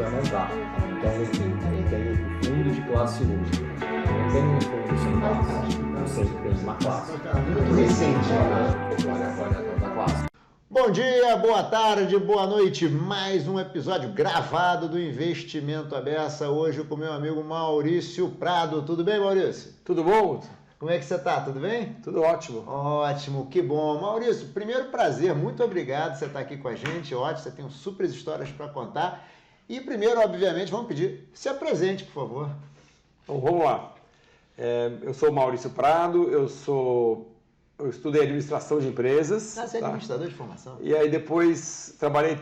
já não dá. Então, eu tenho fundo de classe 1. Eu não tenho um fundo sem classe. Eu sempre tenho uma classe. Muito recente, né? Agora é outra classe. Bom dia, boa tarde, boa noite. Mais um episódio gravado do Investimento à Beça. Hoje com meu amigo Maurício Prado. Tudo bem, Maurício? Tudo bom? Como é que você tá? Tudo bem? Tudo ótimo. Ótimo, que bom. Maurício, primeiro prazer, muito obrigado por você estar aqui com a gente. Ótimo, você tem super histórias para contar. E primeiro, obviamente, vamos pedir, se apresente, por favor. Então, vamos lá. Eu sou o Maurício Prado, eu estudei administração de empresas. Você é administrador de formação? E aí depois trabalhei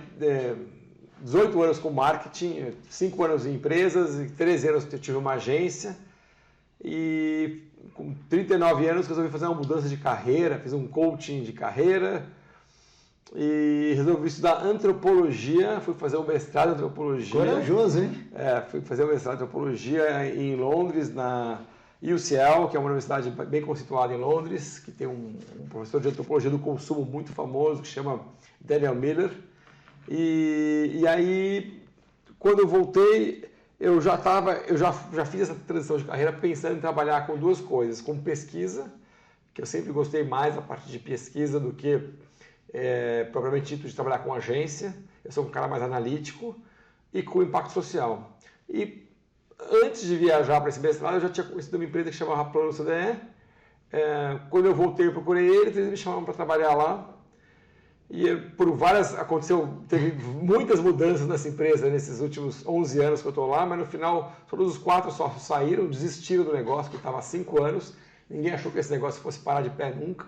18 anos com marketing, 5 anos em empresas e 13 anos eu tive uma agência. E com 39 anos resolvi fazer uma mudança de carreira, fiz um coaching de carreira e resolvi estudar antropologia, fui fazer um mestrado em antropologia. Corajoso, hein? Fui fazer um mestrado em antropologia em Londres, na UCL, que é uma universidade bem conceituada em Londres, que tem um professor de antropologia do consumo muito famoso, que chama Daniel Miller. E aí, quando eu voltei, eu já fiz essa transição de carreira pensando em trabalhar com duas coisas, com pesquisa, que eu sempre gostei mais da parte de pesquisa do que propriamente dito de trabalhar com agência. Eu sou um cara mais analítico, e com impacto social. E antes de viajar para esse mestrado, eu já tinha conhecido uma empresa que chamava Plano CDE. Quando eu voltei, eu procurei eles me chamaram para trabalhar lá. E teve muitas mudanças nessa empresa nesses últimos 11 anos que eu estou lá, mas no final todos os 4 sócios saíram, desistiram do negócio, que estava há 5 anos, ninguém achou que esse negócio fosse parar de pé nunca.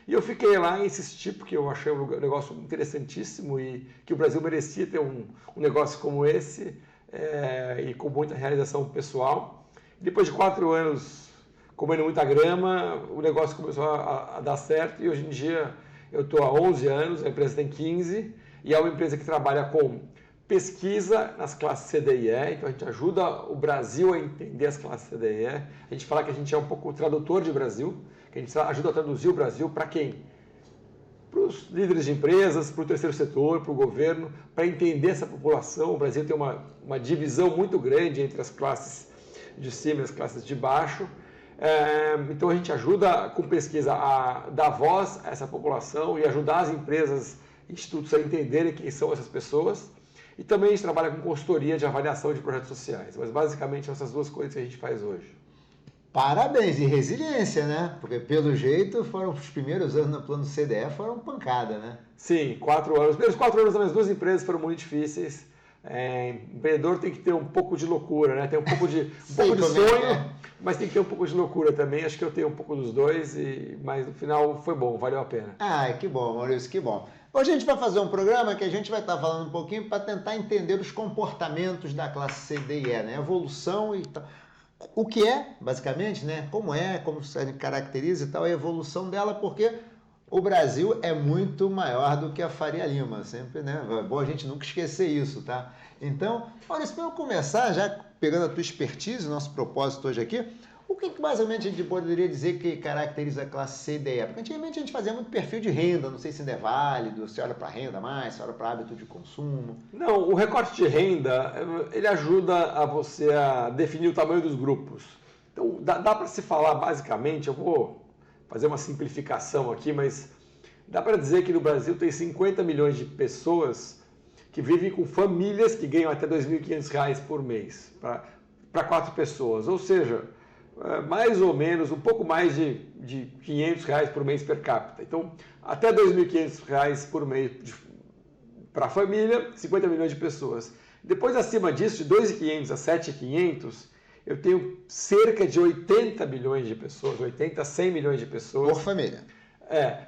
E eu fiquei lá e insisti, porque eu achei um negócio interessantíssimo e que o Brasil merecia ter um negócio como esse, e com muita realização pessoal. Depois de 4 anos comendo muita grama, o negócio começou a dar certo e hoje em dia eu estou há 11 anos, a empresa tem 15 e é uma empresa que trabalha com pesquisa nas classes C, D e E, então a gente ajuda o Brasil a entender as classes C, D e E. A gente fala que a gente é um pouco o tradutor de Brasil, que a gente ajuda a traduzir o Brasil para quem? Para os líderes de empresas, para o terceiro setor, para o governo, para entender essa população. O Brasil tem uma divisão muito grande entre as classes de cima e as classes de baixo. Então a gente ajuda com pesquisa a dar voz a essa população e ajudar as empresas e institutos a entenderem quem são essas pessoas. E também a gente trabalha com consultoria de avaliação de projetos sociais. Mas basicamente são essas duas coisas que a gente faz hoje. Parabéns, e resiliência, né? Porque pelo jeito foram os primeiros anos no plano CDE foram pancada, né? Sim, 4 anos. Os primeiros 4 anos das minhas duas empresas foram muito difíceis. Empreendedor tem que ter um pouco de loucura, né? Tem um pouco de sonho, mas tem que ter um pouco de loucura também. Acho que eu tenho um pouco dos dois, mas no final foi bom, valeu a pena. Que bom, Maurício, que bom. Hoje a gente vai fazer um programa que a gente vai estar falando um pouquinho para tentar entender os comportamentos da classe C, D e E, né? Evolução e tal. O que é, basicamente, né? Como se caracteriza e tal, a evolução dela, porque o Brasil é muito maior do que a Faria Lima, sempre, né? É bom a gente nunca esquecer isso, tá? Então, Maurício, para eu começar, já pegando a tua expertise, nosso propósito hoje aqui, o que basicamente a gente poderia dizer que caracteriza a classe C, D e E? Porque antigamente a gente fazia muito perfil de renda, não sei se ainda é válido, se olha para renda mais, se olha para hábito de consumo. Não, o recorte de renda, ele ajuda a você a definir o tamanho dos grupos. Então, dá para se falar basicamente, eu vou fazer uma simplificação aqui, mas dá para dizer que no Brasil tem 50 milhões de pessoas que vivem com famílias que ganham até R$ 2.500 por mês, para 4 pessoas, ou seja, mais ou menos, um pouco mais de R$ 500 por mês per capita. Então, até R$ 2.500 por mês para a família, 50 milhões de pessoas. Depois, acima disso, de 2.500 a 7.500, eu tenho cerca de 80 milhões de pessoas, 80 a 100 milhões de pessoas. Por família.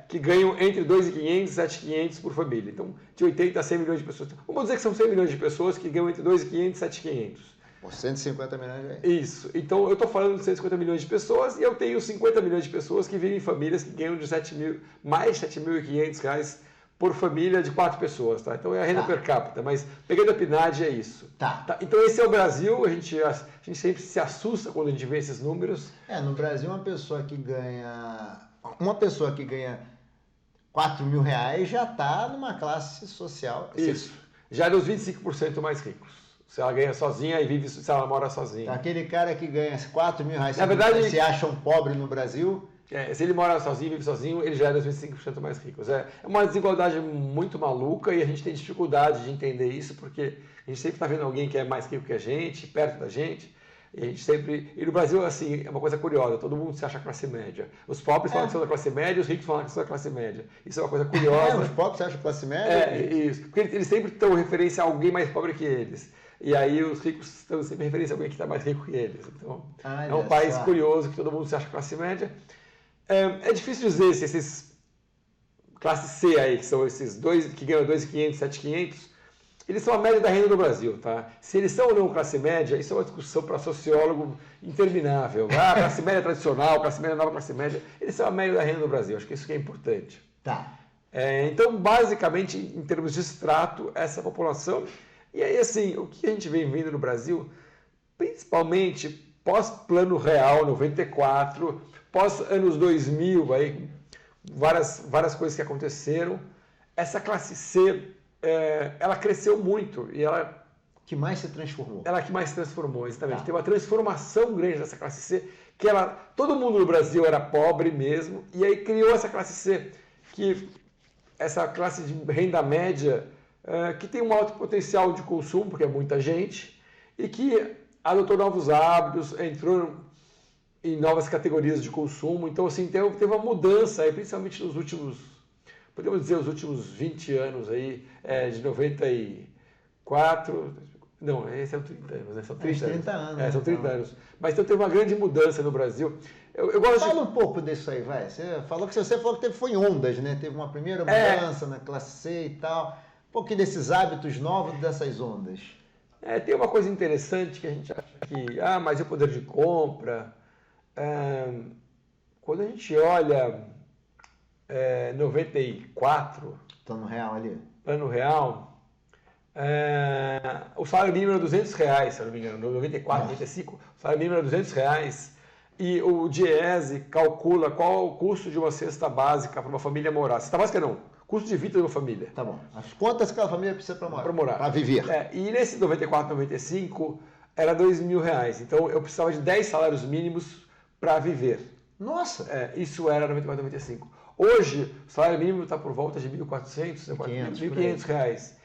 Que ganham entre 2.500 e 7.500 por família. Então, de 80 a 100 milhões de pessoas. Vamos dizer que são 100 milhões de pessoas que ganham entre 2.500 e 7.500. Por 150 milhões de reais. Isso. Então, eu estou falando de 150 milhões de pessoas e eu tenho 50 milhões de pessoas que vivem em famílias que ganham de mais R$ 7.500 por família de 4 pessoas, tá? Então, é a renda per capita, mas pegando a PNAD é isso. Tá. Então, esse é o Brasil. A gente sempre se assusta quando a gente vê esses números. No Brasil, uma pessoa que ganha R$ 4.000 já está numa classe social. Isso. Já é dos 25% mais ricos. se ela ganha sozinha e vive se ela mora sozinha. Aquele cara que ganha 4 mil reais, Na verdade, se acha um pobre no Brasil... Se ele mora sozinho, vive sozinho, ele já é 25% mais rico. É uma desigualdade muito maluca e a gente tem dificuldade de entender isso, porque a gente sempre está vendo alguém que é mais rico que a gente, perto da gente, e a gente sempre... E no Brasil, assim, é uma coisa curiosa, todo mundo se acha classe média. Os pobres falam que são da classe média, os ricos falam que são da classe média. Isso é uma coisa curiosa. Os pobres se acham classe média? Isso. Porque eles sempre estão referência a alguém mais pobre que eles. E aí os ricos estão sempre referência a alguém que está mais rico que eles. Então, é um país curioso que todo mundo se acha classe média. É difícil dizer se esses classe C aí, que são esses dois que ganham 2.500, 7.500, eles são a média da renda do Brasil, tá? Se eles são ou não classe média, isso é uma discussão para sociólogo interminável. Classe média tradicional, classe média nova, classe média, eles são a média da renda do Brasil. Acho que isso que é importante. Tá. Então, basicamente, em termos de extrato, essa população. E aí, assim, o que a gente vem vendo no Brasil, principalmente pós-Plano Real 94, pós-anos 2000, aí, várias coisas que aconteceram, essa classe C, ela cresceu muito e ela... Que mais se transformou. Ela que mais se transformou, exatamente. Tá. Tem uma transformação grande dessa classe C, que todo mundo no Brasil era pobre mesmo, e aí criou essa classe C, essa classe de renda média, que tem um alto potencial de consumo, porque é muita gente, e que adotou novos hábitos, entrou em novas categorias de consumo. Então, assim, teve uma mudança, aí, principalmente nos últimos, podemos dizer, os últimos 20 anos, aí, de 94... Não, esses são 30 anos, né? São 30 anos. São 30 anos. Mas então teve uma grande mudança no Brasil. Eu gosto Fala um pouco disso aí, vai. Você falou que foi ondas, né? Teve uma primeira mudança na classe C e tal. Um pouquinho desses hábitos novos dessas ondas. Tem uma coisa interessante que a gente acha que, mas é o poder de compra. Quando a gente olha 94, Plano Real ali. Plano Real, o salário mínimo era R$200, se eu não me engano, no 94, 95, o salário mínimo era R$200 e o DIEESE calcula qual o custo de uma cesta básica para uma família morar. Cesta básica não, custo de vida de uma família. Tá bom. As quantas que a família precisa para morar? Para morar. Para viver. E nesse 94, 95, era R$2.000. Então eu precisava de 10 salários mínimos para viver. Nossa! Isso era 94, 95. Hoje, o salário mínimo está por volta de R$1.400, R$1.500.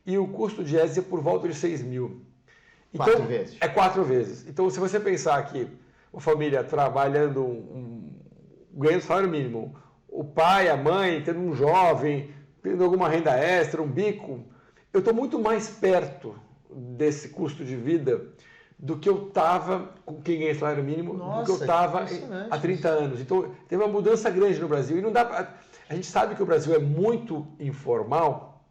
E o custo de IES é por volta de 6 mil. Então, 4 vezes. É 4 vezes. Então, se você pensar que uma família trabalhando, ganhando salário mínimo, o pai, a mãe, tendo um jovem, tendo alguma renda extra, um bico, eu estou muito mais perto desse custo de vida do que eu estava com quem ganha salário mínimo, do que eu estava há 30 anos. Então, teve uma mudança grande no Brasil. E não dá a gente sabe que o Brasil é muito informal,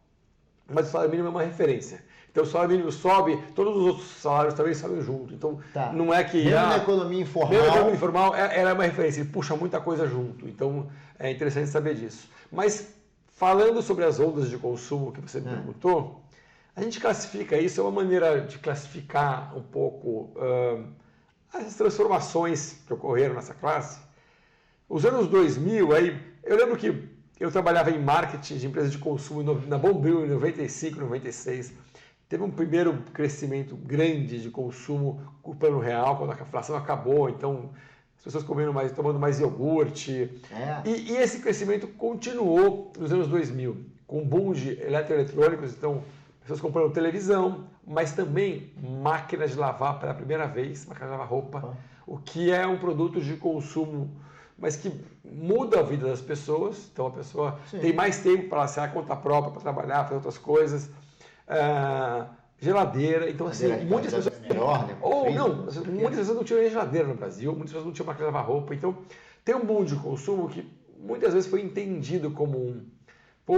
mas o salário mínimo é uma referência. Então, o salário mínimo sobe, todos os outros salários também sobem junto. Então, não é que... Mesmo na economia informal... Mesmo na economia informal, ela é uma referência, ele puxa muita coisa junto. Então, é interessante saber disso. Mas, falando sobre as ondas de consumo que você me perguntou, a gente classifica isso, é uma maneira de classificar um pouco as transformações que ocorreram nessa classe. Os anos 2000, aí, eu lembro que eu trabalhava em marketing de empresas de consumo na Bombril em 95, 96. Teve um primeiro crescimento grande de consumo com o Plano Real, quando a inflação acabou, então as pessoas tomando mais iogurte. E esse crescimento continuou nos anos 2000, com o boom de eletroeletrônicos, então pessoas comprando televisão, mas também máquinas de lavar pela primeira vez, máquina de lavar roupa, o que é um produto de consumo, mas que muda a vida das pessoas. Então a pessoa tem mais tempo para ser a conta própria, para trabalhar, fazer outras coisas. Geladeira, então assim, muitas pessoas... muitas pessoas não tinham nem geladeira no Brasil, muitas pessoas não tinham máquina de lavar roupa. Então tem um boom de consumo que muitas vezes foi entendido como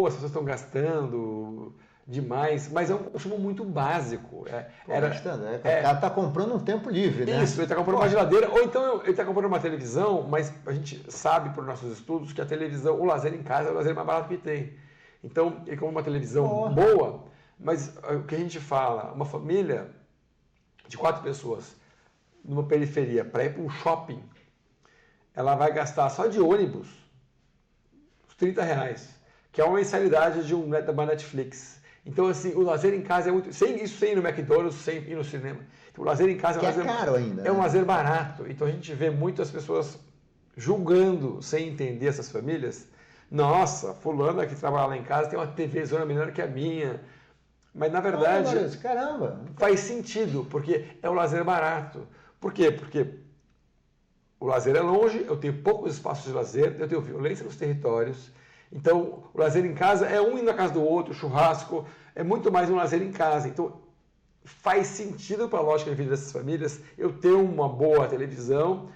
as pessoas estão gastando demais, mas é um consumo muito básico. O cara está comprando um tempo livre, né? Isso, ele está comprando uma geladeira, ou então ele está comprando uma televisão, mas a gente sabe por nossos estudos que a televisão, o lazer em casa é o lazer mais barato que tem. Então, ele compra uma televisão boa, mas o que a gente fala, uma família de 4 pessoas numa periferia para ir para um shopping, ela vai gastar só de ônibus uns R$30, que é uma mensalidade de uma Netflix. Então, assim, o lazer em casa é muito... Sem ir no McDonald's, sem ir no cinema. Então, o lazer em casa que é caro ainda. É um né? lazer barato. Então, a gente vê muitas pessoas julgando, sem entender essas famílias. Nossa, fulana que trabalha lá em casa tem uma TV zona menor que a minha. Mas, na verdade, caramba! faz sentido, porque é um lazer barato. Por quê? Porque o lazer é longe, eu tenho poucos espaços de lazer, eu tenho violência nos territórios. Então, o lazer em casa é um indo na casa do outro, churrasco, é muito mais um lazer em casa. Então, faz sentido para a lógica de vida dessas famílias eu ter uma boa televisão.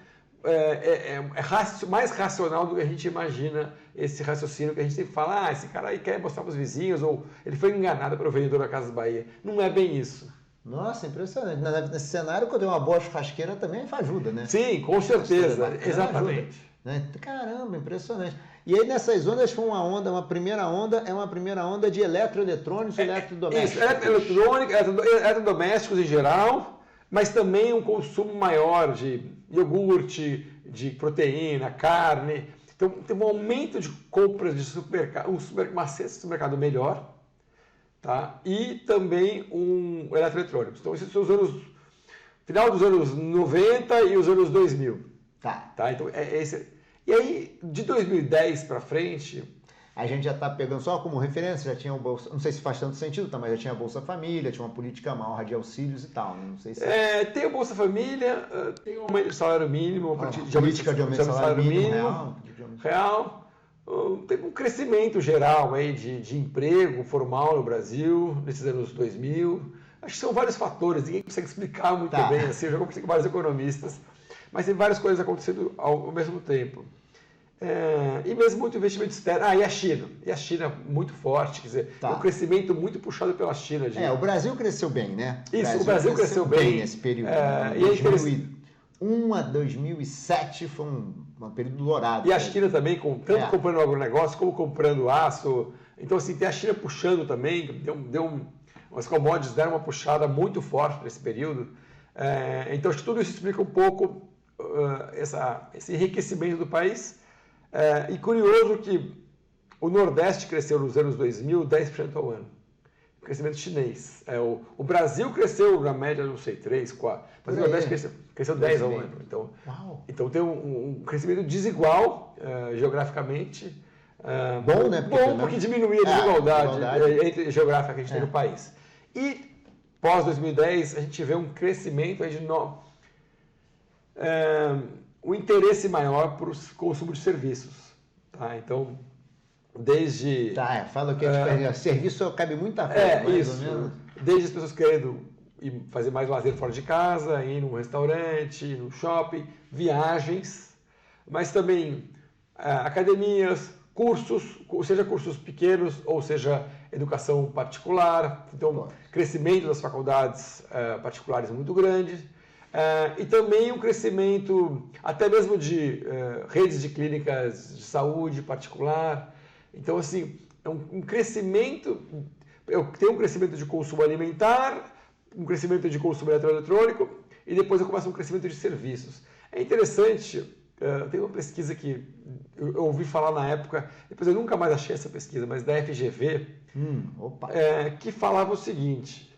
Mais racional do que a gente imagina esse raciocínio que a gente sempre fala, esse cara aí quer mostrar para os vizinhos, ou ele foi enganado pelo vendedor da Casas Bahia. Não é bem isso. Nossa, impressionante. Nesse cenário, quando tem uma boa churrasqueira, também ajuda, né? Sim, com certeza, Bacana, exatamente. ajuda, né? Caramba, impressionante. E aí nessas ondas foi uma primeira onda de eletroeletrônicos e eletrodomésticos. Isso, eletrônica, eletrodomésticos em geral, mas também um consumo maior de iogurte, de proteína, carne. Então, tem um aumento de compras de uma cesta de supermercado melhor, tá? E também um eletroeletrônicos. Então, esses são os anos... Final dos anos 90 e os anos 2000. Tá. Então, esse... E aí, de 2010 para frente... A gente já está pegando só como referência, já tinha o Bolsa... Não sei se faz tanto sentido, tá? Mas já tinha a Bolsa Família, tinha uma política maior de auxílios e tal, né? Não sei se... tem o Bolsa Família, tem o aumento de salário mínimo, política de aumento de salário mínimo real. Teve um crescimento geral aí de emprego formal no Brasil, nesses anos 2000. Acho que são vários fatores, ninguém consegue explicar muito bem, assim, eu já conversei com vários economistas, mas tem várias coisas acontecendo ao mesmo tempo. E mesmo muito investimento externo. E a China? E a China muito forte, quer dizer, um crescimento muito puxado pela China. O Brasil cresceu bem, né? Isso, o Brasil cresceu bem nesse período. E 2001 a 2007 foi um período dourado. E a China também, tanto comprando agronegócio como comprando aço. Então, assim, tem a China puxando também, as commodities deram uma puxada muito forte nesse período. Então, acho que tudo isso explica um pouco esse enriquecimento do país. E curioso que o Nordeste cresceu nos anos 2000 10% ao ano. Crescimento chinês. O Brasil cresceu na média, não sei, 3, 4. Mas o Nordeste cresceu 10 ao ano. Então tem um crescimento desigual geograficamente. Bom, né? Porque diminuía a desigualdade geográfica que a gente tem no país. E pós 2010 a gente vê um crescimento aí de um interesse maior para o consumo de serviços. Tá? Então, desde... fala que serviço cabe muita coisa, mais ou menos. Desde as pessoas querendo fazer mais lazer fora de casa, ir num restaurante, no shopping, viagens, mas também academias, cursos, seja cursos pequenos ou seja educação particular. Então, crescimento das faculdades particulares muito grande. E também um crescimento até mesmo de redes de clínicas de saúde particular. Então, assim, é um crescimento, tem um crescimento de consumo alimentar, um crescimento de consumo eletroeletrônico e depois eu começo um crescimento de serviços. É interessante, tem uma pesquisa que eu ouvi falar na época, depois eu nunca mais achei essa pesquisa, mas da FGV, que falava o seguinte...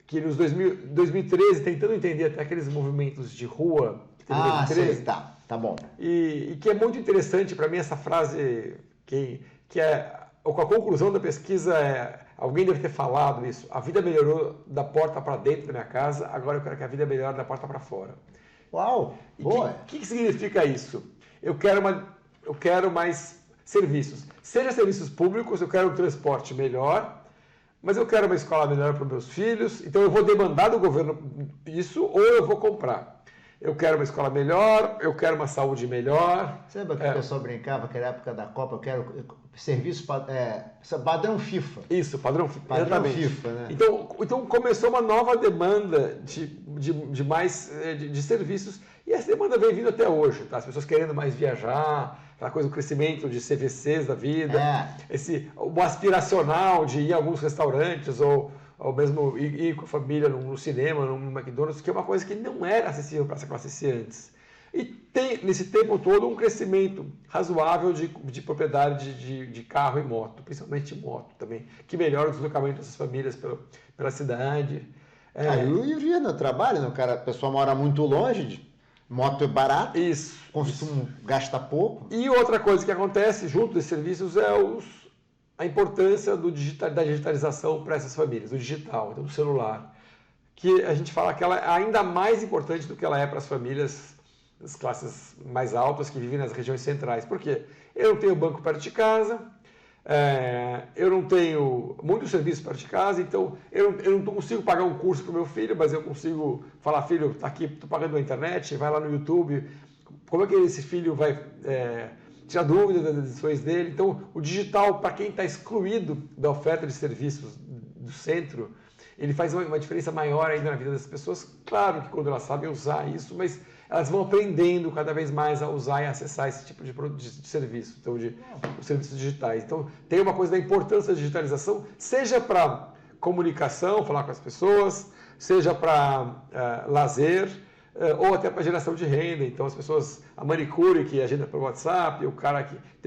que nos 2013, tentando entender até aqueles movimentos de rua que teve em 2013. Tá bom. E que é muito interessante para mim essa frase, que a conclusão da pesquisa alguém deve ter falado isso, a vida melhorou da porta para dentro da minha casa, agora eu quero que a vida melhore da porta para fora. Uau! O que significa isso? Eu quero mais serviços. Seja serviços públicos, eu quero um transporte melhor, mas eu quero uma escola melhor para os meus filhos, então eu vou demandar do governo isso ou eu vou comprar. Eu quero uma escola melhor, eu quero uma saúde melhor. Você lembra que o pessoal brincava que era a época da Copa, eu quero serviço padrão FIFA. Isso, padrão FIFA. Padrão FIFA, né? Então começou uma nova demanda de mais de serviços e essa demanda vem vindo até hoje. Tá? As pessoas querendo mais viajar, aquela coisa, o crescimento de CVCs da vida, o aspiracional de ir a alguns restaurantes ou mesmo ir com a família no cinema, no McDonald's, que é uma coisa que não era acessível para essa classe C antes. E tem, nesse tempo todo, um crescimento razoável de propriedade de carro e moto, principalmente moto também, que melhora o deslocamento dessas famílias pela cidade. Eu ia no trabalho, né? A pessoa mora muito longe, moto é barato, Isso. consumo gasta pouco. E outra coisa que acontece junto desses serviços é a importância da digitalização para essas famílias, do digital, então do celular, que a gente fala que ela é ainda mais importante do que ela é para as famílias das classes mais altas que vivem nas regiões centrais. Por quê? Eu não tenho banco perto de casa, eu não tenho muitos serviços perto de casa, então eu não consigo pagar um curso para o meu filho, mas eu consigo falar, filho, tá aqui, estou pagando a internet, vai lá no YouTube. Como é que esse filho vai tirar dúvidas das decisões dele? Então, o digital, para quem está excluído da oferta de serviços do centro, ele faz uma diferença maior ainda na vida das pessoas. Claro que quando elas sabem usar isso, mas elas vão aprendendo cada vez mais a usar e acessar esse tipo de serviço, então os serviços digitais. Então, tem uma coisa da importância da digitalização, seja para comunicação, falar com as pessoas, seja para lazer, ou até para geração de renda. Então, as pessoas, a manicure que agenda pelo WhatsApp, tem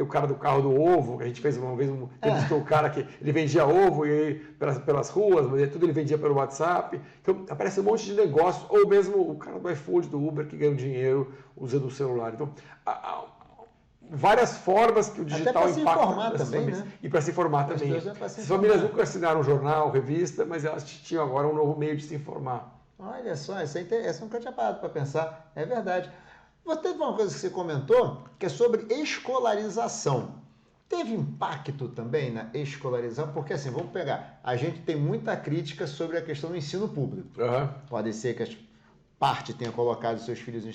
o cara do carro do ovo, que a gente fez uma vez, entrevistou o cara que ele vendia ovo e aí, pelas ruas, mas tudo ele vendia pelo WhatsApp. Então, aparece um monte de negócio, ou mesmo o cara do iFood, do Uber, que ganha dinheiro usando o celular. Então, várias formas que o digital impacta. Até para se informar também, famílias. né? E para se informar também. As famílias nunca assinaram jornal, revista, mas elas tinham agora um novo meio de se informar. Olha só, essa eu nunca tinha parado para pensar, é verdade. Teve uma coisa que você comentou, que é sobre escolarização. Teve impacto também na escolarização? Porque assim, vamos pegar, a gente tem muita crítica sobre a questão do ensino público. Uhum. Pode ser que parte tenha colocado seus filhos em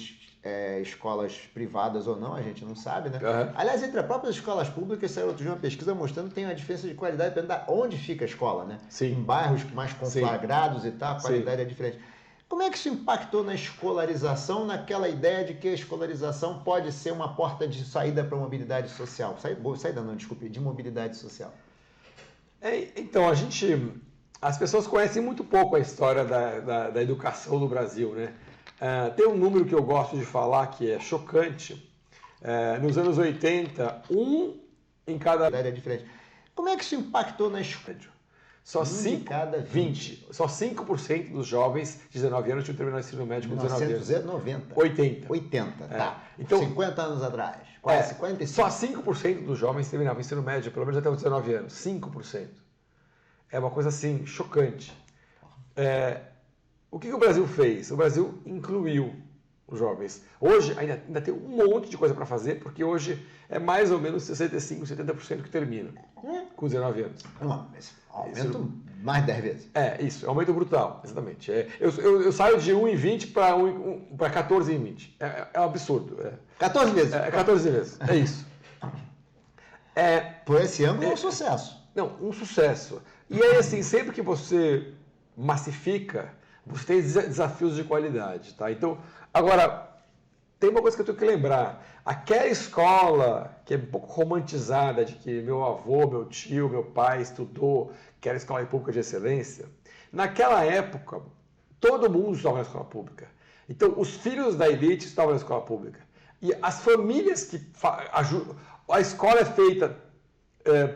escolas privadas ou não, a gente não sabe, né? Uhum. Aliás, entre as próprias escolas públicas, saiu outro dia uma pesquisa mostrando que tem uma diferença de qualidade dependendo de onde fica a escola, né? Sim. Em bairros mais conflagrados e tal, a qualidade é diferente. Como é que isso impactou na escolarização, naquela ideia de que a escolarização pode ser uma porta de saída para a mobilidade social? Saída não, desculpe, de mobilidade social. Então, as pessoas conhecem muito pouco a história da educação no Brasil, né? Tem um número que eu gosto de falar que é chocante. Nos anos 80, em cada... É diferente. Como é que isso impactou na escola? Só 5% dos jovens de 19 anos tinham terminado o ensino médio com 19 anos. 1990. 80, tá. Então, 50 anos atrás. Quase 55. Só 5% dos jovens terminavam o ensino médio, pelo menos até os 19 anos. 5%. É uma coisa assim, chocante. O que o Brasil fez? O Brasil incluiu os jovens. Hoje ainda tem um monte de coisa para fazer, porque hoje é mais ou menos 65%, 70% que termina com 19 anos. Aumento mais de 10 vezes. Isso, é um aumento brutal, exatamente. Eu saio de 1 em 20 para 14 em 20. É um absurdo. 14 vezes? 14 vezes, é isso. Por esse ângulo é um sucesso. Não, um sucesso. E aí, assim, sempre que você massifica, você tem desafios de qualidade, tá? Então, agora, tem uma coisa que eu tenho que lembrar. Aquela escola que é um pouco romantizada, de que meu avô, meu tio, meu pai estudou, que era escola pública de excelência, naquela época, todo mundo estava na escola pública. Então, os filhos da elite estavam na escola pública. E as famílias que ajudam... A escola é feita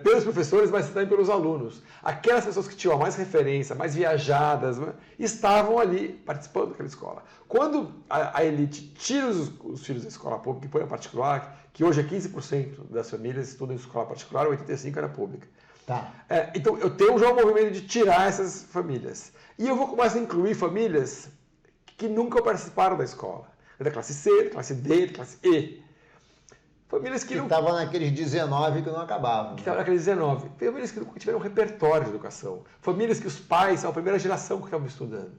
pelos professores, mas também pelos alunos. Aquelas pessoas que tinham mais referência, mais viajadas, né, estavam ali participando daquela escola. Quando a elite tira os filhos da escola pública e põe a particular, que hoje é 15% das famílias estudam em escola particular, 85% era pública. Tá. Então, eu tenho já um movimento de tirar essas famílias. E eu vou começar a incluir famílias que nunca participaram da escola. Da classe C, da classe D, da classe E. Famílias que estavam naqueles 19 que não acabavam. Que estavam naqueles 19. Famílias que nunca tiveram um repertório de educação. Famílias que os pais são a primeira geração que estavam estudando.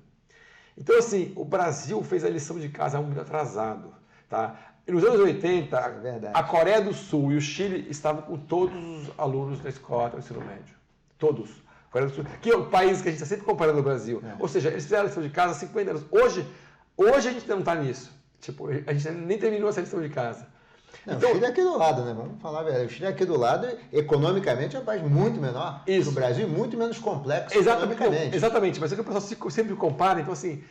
Então, assim, o Brasil fez a lição de casa muito atrasado. Tá? E nos anos 80, a Coreia do Sul e o Chile estavam com todos os alunos da escola do ensino médio. Todos. Coreia do Sul, que é o país que a gente está sempre comparando no Brasil. Ou seja, eles fizeram a lição de casa há 50 anos. Hoje a gente não está nisso. Tipo, a gente nem terminou essa lição de casa. Não, então, o Chile é aqui do lado, né? Vamos falar a verdade. O Chile é aqui do lado, economicamente, é um país muito menor que o Brasil, muito menos complexo economicamente. Exatamente, mas é que o pessoal sempre compara. Então, assim,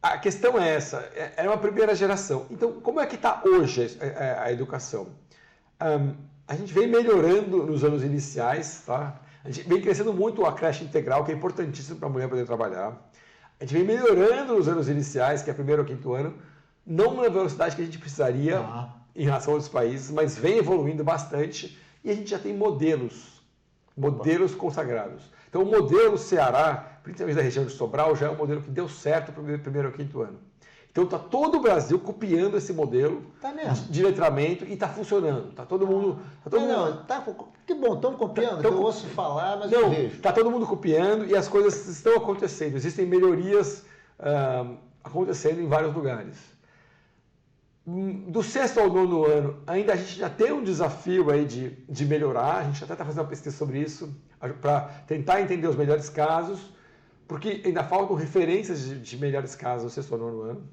a questão é essa, era uma primeira geração. Então, como é que está hoje a educação? A gente vem melhorando nos anos iniciais, tá? A gente vem crescendo muito a creche integral, que é importantíssimo para a mulher poder trabalhar. A gente vem melhorando nos anos iniciais, que é primeiro ou quinto ano, não na velocidade que a gente precisaria em relação a outros países, mas vem evoluindo bastante e a gente já tem modelos consagrados. Então, o modelo Ceará, principalmente da região de Sobral, já é um modelo que deu certo para o primeiro ou quinto ano. Então, está todo o Brasil copiando esse modelo de letramento e está funcionando. Está todo mundo... Que bom, estão copiando, eu ouço falar, mas não vejo. Está todo mundo copiando e as coisas estão acontecendo. Existem melhorias acontecendo em vários lugares. Do 6º ao 9º ano, ainda a gente já tem um desafio aí de melhorar, a gente até está fazendo uma pesquisa sobre isso, para tentar entender os melhores casos, porque ainda faltam referências de melhores casos no 6º ao 9º ano.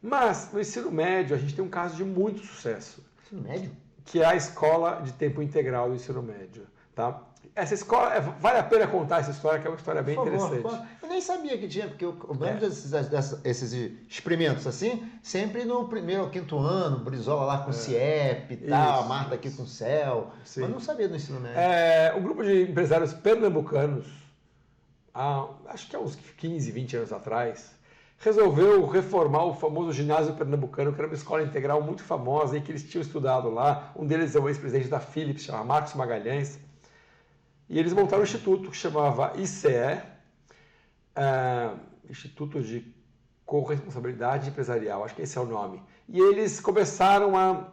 Mas, no ensino médio, a gente tem um caso de muito sucesso. Ensino médio? Que é a escola de tempo integral do ensino médio. Tá? Essa escola, vale a pena contar essa história, que é uma história bem interessante. Eu nem sabia que tinha, porque eu lembro desses experimentos assim, sempre no 1º ou 5º ano, Brizola lá com o CIEP e tal, a Marta aqui com o CEL, mas não sabia do ensino médio. Um grupo de empresários pernambucanos, acho que há uns 15, 20 anos atrás, resolveu reformar o famoso ginásio pernambucano, que era uma escola integral muito famosa e que eles tinham estudado lá. Um deles é o ex-presidente da Philips, chama Marcos Magalhães. E eles montaram um instituto que chamava ICE, Instituto de Corresponsabilidade Empresarial, acho que esse é o nome. E eles começaram a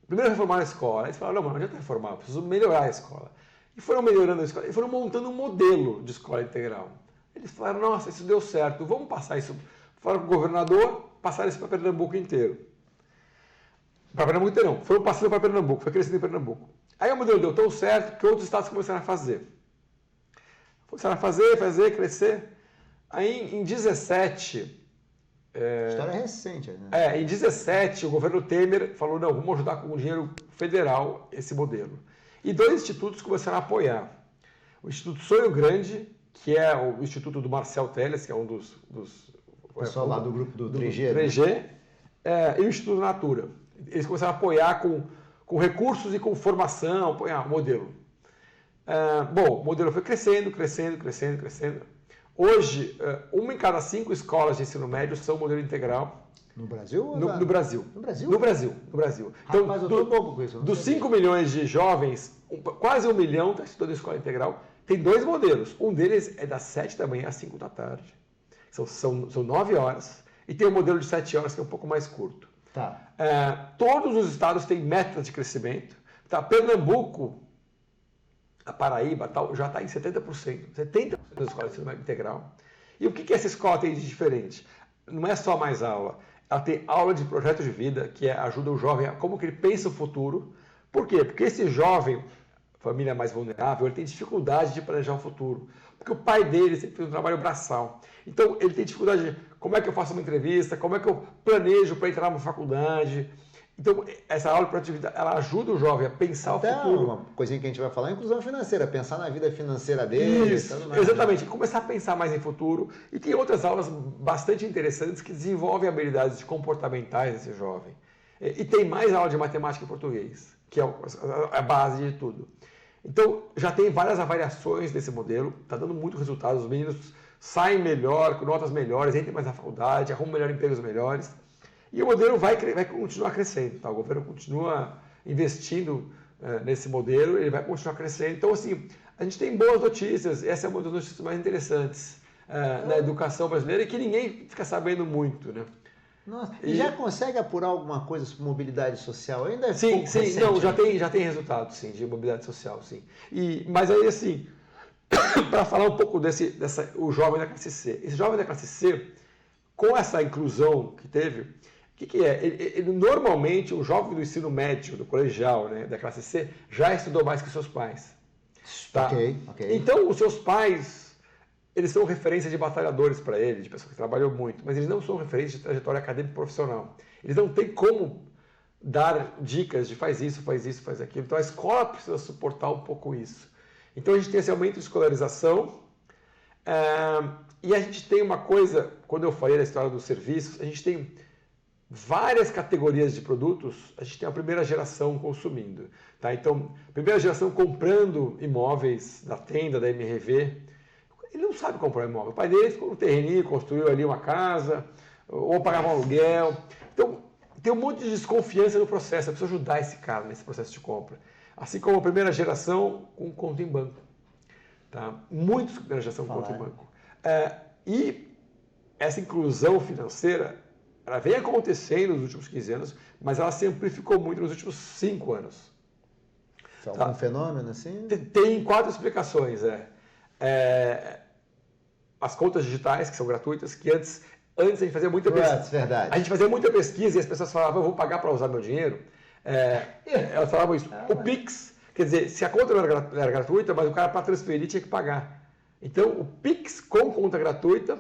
primeiro reformar a escola. Eles falaram, não adianta reformar, preciso melhorar a escola. E foram melhorando a escola, e foram montando um modelo de escola integral. Eles falaram, nossa, isso deu certo, vamos passar isso. Falaram para o governador, passaram isso para Pernambuco inteiro. Para Pernambuco inteiro não, foram passando para Pernambuco, foi crescendo em Pernambuco. Aí o modelo deu tão certo que outros estados começaram a fazer. Começaram a fazer, crescer. Aí em 17... História recente, né? Em 17 o governo Temer falou, não, vamos ajudar com dinheiro federal esse modelo. E 2 institutos começaram a apoiar. O Instituto Sonho Grande, que é o instituto do Marcel Telles, que é um dos pessoal lá do grupo do 3G. 3G, e o Instituto Natura. Eles começaram a apoiar com recursos e com formação, apoiar o modelo. O modelo foi crescendo. Hoje, 1 em cada 5 escolas de ensino médio são modelo integral. No Brasil? No Brasil. No Brasil? No Brasil. Então, mas eu tô bobo com isso. Dos 5 milhões de jovens, quase 1 milhão está estudando em escola integral. Tem 2 modelos. Um deles é das 7 da manhã às 5 da tarde. São 9 horas. E tem um modelo de 7 horas que é um pouco mais curto. Tá. Todos os estados têm metas de crescimento. Tá? Pernambuco, a Paraíba, já está em 70%. 70% das escolas de ensino médio integral. E o que essa escola tem de diferente? Não é só mais aula. Ela tem aula de projeto de vida, que ajuda o jovem a como que ele pensa o futuro. Por quê? Porque esse jovem, família mais vulnerável, ele tem dificuldade de planejar o futuro. Porque o pai dele sempre fez um trabalho braçal. Então, ele tem dificuldade de como é que eu faço uma entrevista, como é que eu planejo para entrar numa faculdade. Então, essa aula de produtividade, ela ajuda o jovem a pensar até o futuro. Uma coisinha que a gente vai falar é inclusão financeira, pensar na vida financeira dele. Isso, exatamente. Começar a pensar mais em futuro. E tem outras aulas bastante interessantes que desenvolvem habilidades comportamentais desse jovem. E tem mais aula de matemática e português, que é a base de tudo. Então, já tem várias avaliações desse modelo, está dando muito resultado, os meninos saem melhor, com notas melhores, entram mais na faculdade, arrumam melhor empregos melhores, e o modelo vai continuar crescendo, tá? O governo continua investindo nesse modelo, ele vai continuar crescendo. Então, assim, a gente tem boas notícias, essa é uma das notícias mais interessantes na educação brasileira e que ninguém fica sabendo muito, né? Nossa, e já consegue apurar alguma coisa sobre mobilidade social? Ainda é sim, pouco recente, não, né? já tem resultado, sim, de mobilidade social, sim. Mas aí, assim, para falar um pouco o jovem da classe C. Esse jovem da classe C, com essa inclusão que teve, o que é? Ele, normalmente, o jovem do ensino médio, do colegial, né, da classe C, já estudou mais que seus pais. Tá? Ok. Então, os seus pais, eles são referência de batalhadores para ele, de pessoas que trabalham muito, mas eles não são referência de trajetória acadêmica e profissional. Eles não têm como dar dicas de faz isso, faz aquilo. Então a escola precisa suportar um pouco isso. Então a gente tem esse aumento de escolarização E a gente tem uma coisa, quando eu falei da história dos serviços, a gente tem várias categorias de produtos. A gente tem a primeira geração consumindo. Tá? Então, primeira geração comprando imóveis da tenda, da MRV. Ele não sabe comprar imóvel. O pai dele ficou no terreninho, construiu ali uma casa, ou pagava um aluguel. Então, tem um monte de desconfiança no processo. Eu preciso ajudar esse cara nesse processo de compra. Assim como a primeira geração com conta em banco. Tá? Muitos primeira geração com conta em banco. E essa inclusão financeira, ela vem acontecendo nos últimos 15 anos, mas ela se amplificou muito nos últimos 5 anos. Algum fenômeno assim? Tem 4 explicações. As contas digitais, que são gratuitas, que antes a gente fazia muita pesquisa. Verdade. A gente fazia muita pesquisa e as pessoas falavam, eu vou pagar para usar meu dinheiro. Elas falavam isso. O Pix, quer dizer, se a conta não era gratuita, mas o cara para transferir tinha que pagar. Então, o Pix com conta gratuita,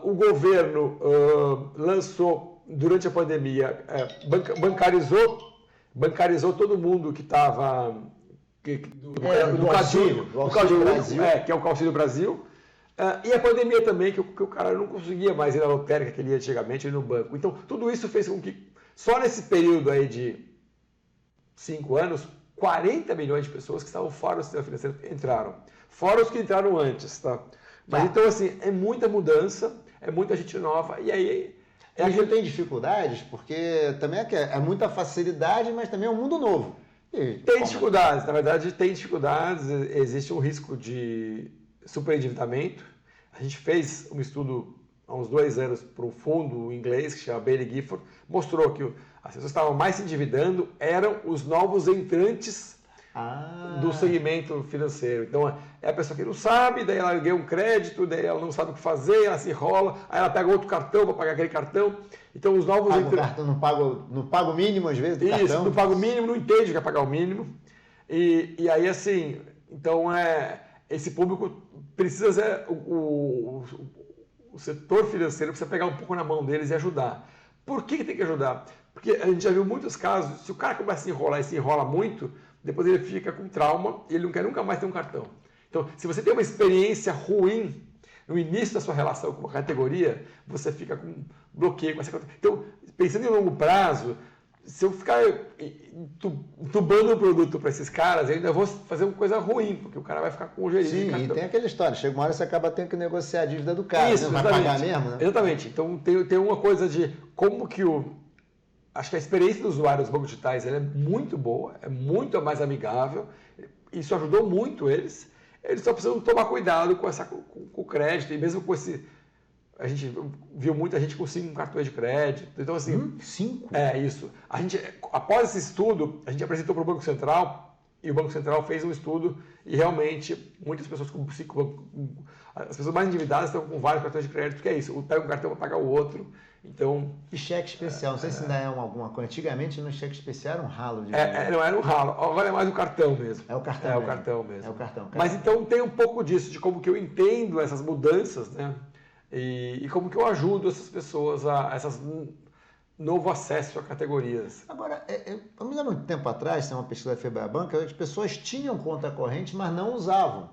o governo lançou, durante a pandemia, bancarizou todo mundo que estava do Auxílio Brasil, que é o Auxílio Brasil. E a pandemia também, que o cara não conseguia mais ir na lotérica que ele ia antigamente, ir no banco. Então, tudo isso fez com que, só nesse período aí de 5 anos, 40 milhões de pessoas que estavam fora do sistema financeiro entraram. Fora os que entraram antes, tá? Mas então, assim, é muita mudança, é muita gente nova, e aí... A gente tem dificuldades, porque também é muita facilidade, mas também é um mundo novo. Tem dificuldades, na verdade tem dificuldades, existe um risco de superendividamento. A gente fez um estudo há uns 2 anos para um fundo inglês que chama Baillie Gifford, mostrou que as pessoas que estavam mais se endividando eram os novos entrantes do segmento financeiro. Então é a pessoa que não sabe, daí ela ganha um crédito, daí ela não sabe o que fazer, ela se enrola, aí ela pega outro cartão para pagar aquele cartão. Então os novos cartão, não paga o mínimo às vezes do cartão. Isso, não paga o mínimo, não entende que é pagar o mínimo. E aí assim, então esse público precisa ser, o setor financeiro precisa pegar um pouco na mão deles e ajudar. Por que tem que ajudar? Porque a gente já viu muitos casos, se o cara começa a se enrolar e se enrola muito, depois ele fica com trauma e ele não quer nunca mais ter um cartão. Então, se você tem uma experiência ruim no início da sua relação com uma categoria, você fica com bloqueio com essa categoria. Então, pensando em longo prazo, se eu ficar entubando o produto para esses caras, eu ainda vou fazer uma coisa ruim, porque o cara vai ficar com o gerente de cartão. E tem aquela história, chega uma hora você acaba tendo que negociar a dívida do cara, isso, né? Vai pagar mesmo, né? Exatamente. Então, tem uma coisa de como que acho que a experiência do usuário dos bancos digitais é muito boa, é muito mais amigável, isso ajudou muito eles. Eles só precisam tomar cuidado com o crédito, e mesmo com esse... A gente viu muita gente com 5 cartões de crédito. Então, assim... 5? Isso. Após esse estudo, a gente apresentou para o Banco Central, e o Banco Central fez um estudo, e realmente, muitas pessoas com 5... As pessoas mais endividadas estão com vários cartões de crédito, que é isso. Pega um cartão para pagar o outro. Então... E cheque especial, não sei se ainda é alguma coisa. Antigamente, no cheque especial era um ralo de... não era um ralo. Agora é mais o cartão mesmo. É o cartão mesmo. É o cartão. Mas então tem um pouco disso, de como que eu entendo essas mudanças, né? E como que eu ajudo essas pessoas a novo acesso a categorias. Agora, eu me lembro muito tempo atrás, tem uma pesquisa da Febraban, que as pessoas tinham conta corrente, mas não usavam.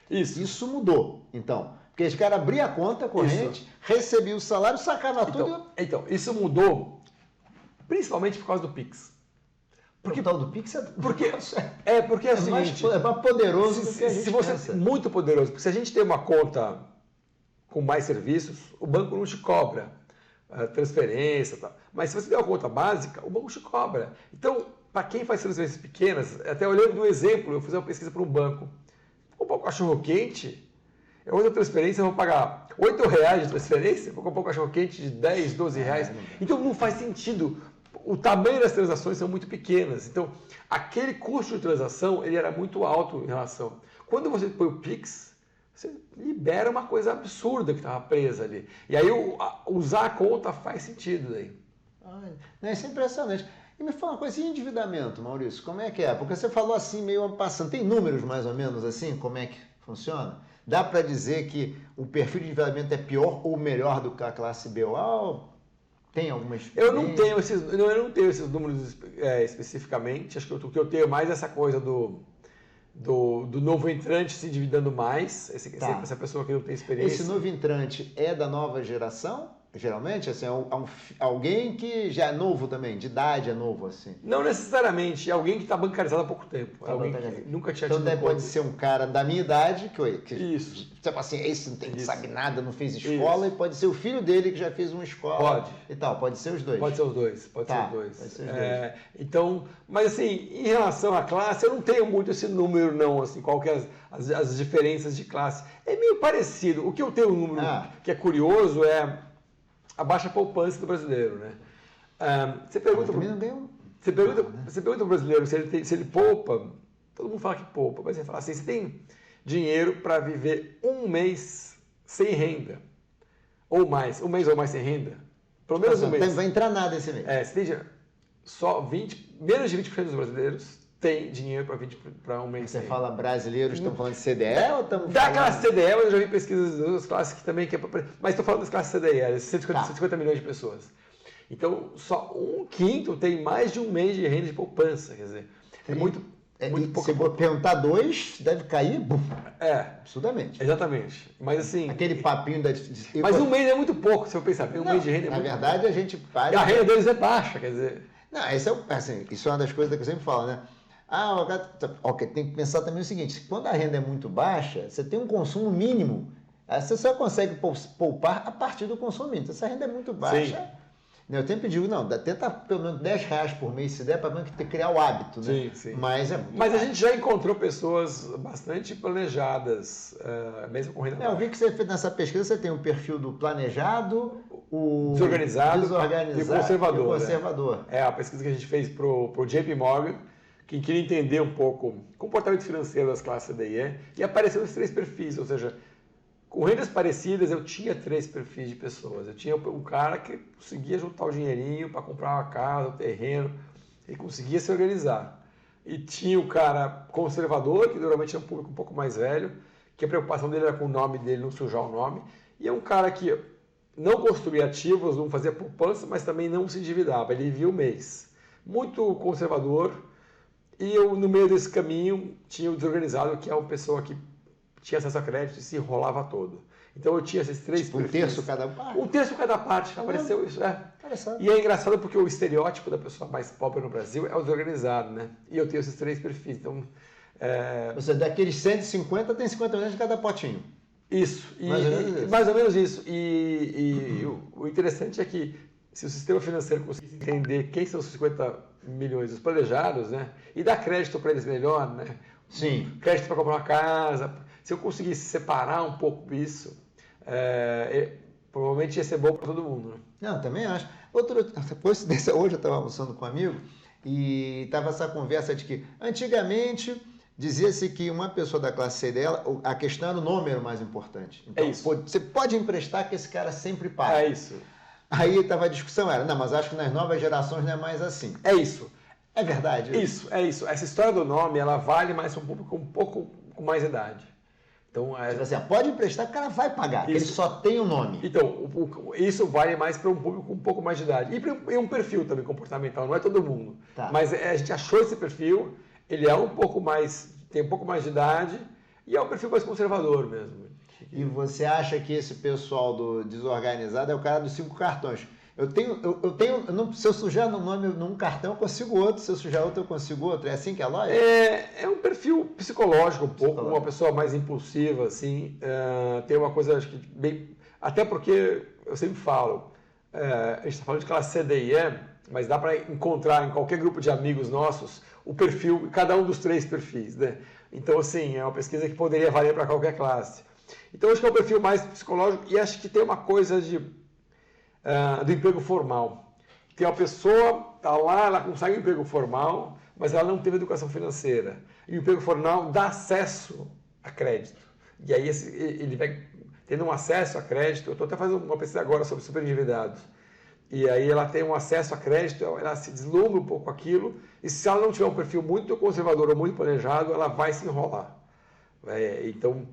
Isso mudou, então. Porque esse cara abria a conta corrente, recebia o salário, sacava tudo. Então, isso mudou principalmente por causa do Pix. Porque o tal do Pix porque é o seguinte, é mais poderoso do que a gente pensa. Muito poderoso, porque se a gente tem uma conta com mais serviços, o banco não te cobra transferência, tá? Mas se você tem uma conta básica, o banco te cobra. Então, para quem faz transferências pequenas, até olhando no exemplo, eu fiz uma pesquisa para um banco. Comprar um cachorro quente, eu vou fazer transferência, eu vou pagar R$8 de transferência, vou comprar um cachorro quente de 10, 12 reais. Então não faz sentido. O tamanho das transações são muito pequenas. Então, aquele custo de transação ele era muito alto em relação. Quando você põe o Pix, você libera uma coisa absurda que estava presa ali. E aí usar a conta faz sentido daí. Isso é impressionante. E me fala uma coisa, e endividamento, Maurício, como é que é? Porque você falou assim, meio passando. Tem números mais ou menos assim, como é que funciona? Dá para dizer que o perfil de endividamento é pior ou melhor do que a classe B ou A? Tem alguma experiência? Eu não tenho esses números especificamente. Acho que o que eu tenho mais é essa coisa do do novo entrante se endividando mais, Tá. essa pessoa que não tem experiência. Esse novo entrante é da nova geração? Geralmente, assim, alguém que já é novo também, de idade é novo, assim. Não necessariamente, é alguém que está bancarizado há pouco tempo. Tá Alguém bancarizado. que nunca tinha Então tido daí conta. pode ser um cara da minha idade, que Isso. tipo assim, esse não tem, Isso. sabe nada, não fez escola, e pode ser o filho dele que já fez uma escola. Pode. E tal, pode ser os dois. Pode ser os dois, Tá, ser os dois. pode ser os Então, mas assim, em relação à classe, eu não tenho muito esse número não, assim, qual que é as diferenças de classe. É meio parecido. O que eu tenho um número que é curioso é a baixa poupança do brasileiro, né? Você pergunta Também não ganhou. Você pergunta pro brasileiro se ele poupa, todo mundo fala que poupa, mas você fala assim, você tem dinheiro para viver um mês sem renda, ou mais, um mês ou mais sem renda, pelo menos um mês. Não vai entrar nada esse mês. Você tem dinheiro. Menos de 20% dos brasileiros tem dinheiro para um mês Você sem fala brasileiros, estamos falando de CDE ou estamos da falando... classe CDE, eu já vi pesquisas das classes que também... mas estou falando das classes CDE, 150 milhões de pessoas. Então, só 1/5 tem mais de um mês de renda de poupança. Quer dizer, é muito pouco. Se eu perguntar 2, deve cair absurdamente. Exatamente. Mas assim... Aquele papinho da... Mas um mês é muito pouco, se eu pensar. Um mês de renda é na muito verdade, pouco. a gente E para... a renda deles é baixa, quer dizer... Não, isso é uma das coisas que eu sempre falo, né? Tem que pensar também o seguinte, quando a renda é muito baixa, você tem um consumo mínimo, você só consegue poupar a partir do consumo mínimo. Se a renda é muito baixa, né, eu sempre digo, tenta pelo menos R$10 por mês, se der, para criar o hábito, né? Sim. Mas a gente já encontrou pessoas bastante planejadas, mesmo com renda baixa. Eu vi que você fez nessa pesquisa, você tem o perfil do planejado, o desorganizado e o conservador. A pesquisa que a gente fez para o JP Morgan, quem queria entender um pouco o comportamento financeiro das classes CDE, e apareceram os 3 perfis, ou seja, com rendas parecidas eu tinha 3 perfis de pessoas. Eu tinha um cara que conseguia juntar o dinheirinho para comprar uma casa, um terreno, ele conseguia se organizar. E tinha o cara conservador, que normalmente é um público um pouco mais velho, que a preocupação dele era com o nome dele, não sujar o nome, e é um cara que não construía ativos, não fazia poupança, mas também não se endividava, ele vivia o mês. Muito conservador. E eu, no meio desse caminho, tinha o desorganizado, que é uma pessoa que tinha acesso a crédito e se enrolava todo. Então eu tinha esses 3 perfis. Um terço cada parte? Um terço cada parte, apareceu isso, Interessante. E é engraçado porque o estereótipo da pessoa mais pobre no Brasil é o desorganizado, né? E eu tenho esses 3 perfis, então... Ou seja, daqueles 150, tem 50 milhões de cada potinho. Isso, mais ou menos isso. E o interessante é que se o sistema financeiro conseguisse entender quem são os 50 milhões dos planejados, né? E dar crédito para eles melhor, né? Sim. Crédito para comprar uma casa. Se eu conseguisse separar um pouco isso, provavelmente ia ser bom para todo mundo. Né? Não, também acho. Coincidência, hoje eu estava almoçando com um amigo e estava essa conversa de que antigamente dizia-se que uma pessoa da classe C dela, a questão era o nome era o mais importante. Então, você pode emprestar que esse cara sempre paga. É isso. Aí estava a discussão, mas acho que nas novas gerações não é mais assim. É isso. É verdade? Isso. Essa história do nome, ela vale mais para um público um pouco com mais idade. Então, pode emprestar que o cara vai pagar, ele só tem o nome. Então, isso vale mais para um público com um pouco mais de idade. E um perfil também comportamental, não é todo mundo. Tá. Mas a gente achou esse perfil, ele é tem um pouco mais de idade e é um perfil mais conservador mesmo. E você acha que esse pessoal do desorganizado é o cara dos 5 cartões? Se eu sujar no nome num cartão, eu consigo outro. Se eu sujar outro, eu consigo outro. É assim que é a lógica? É um perfil psicológico um pouco, uma pessoa mais impulsiva, assim. Tem uma coisa, acho que bem... Até porque, eu sempre falo, a gente está falando de classe CDE, mas dá para encontrar em qualquer grupo de amigos nossos o perfil, cada um dos 3 perfis, né? Então, assim, é uma pesquisa que poderia valer para qualquer classe. Então, acho que é um perfil mais psicológico e acho que tem uma coisa do emprego formal. Tem uma pessoa, está lá, ela consegue um emprego formal, mas ela não teve educação financeira. E o emprego formal dá acesso a crédito. E aí ele vai tendo um acesso a crédito. Eu estou até fazendo uma pesquisa agora sobre superendividados. E aí ela tem um acesso a crédito, ela se deslumbra um pouco aquilo, e se ela não tiver um perfil muito conservador ou muito planejado, ela vai se enrolar. Então,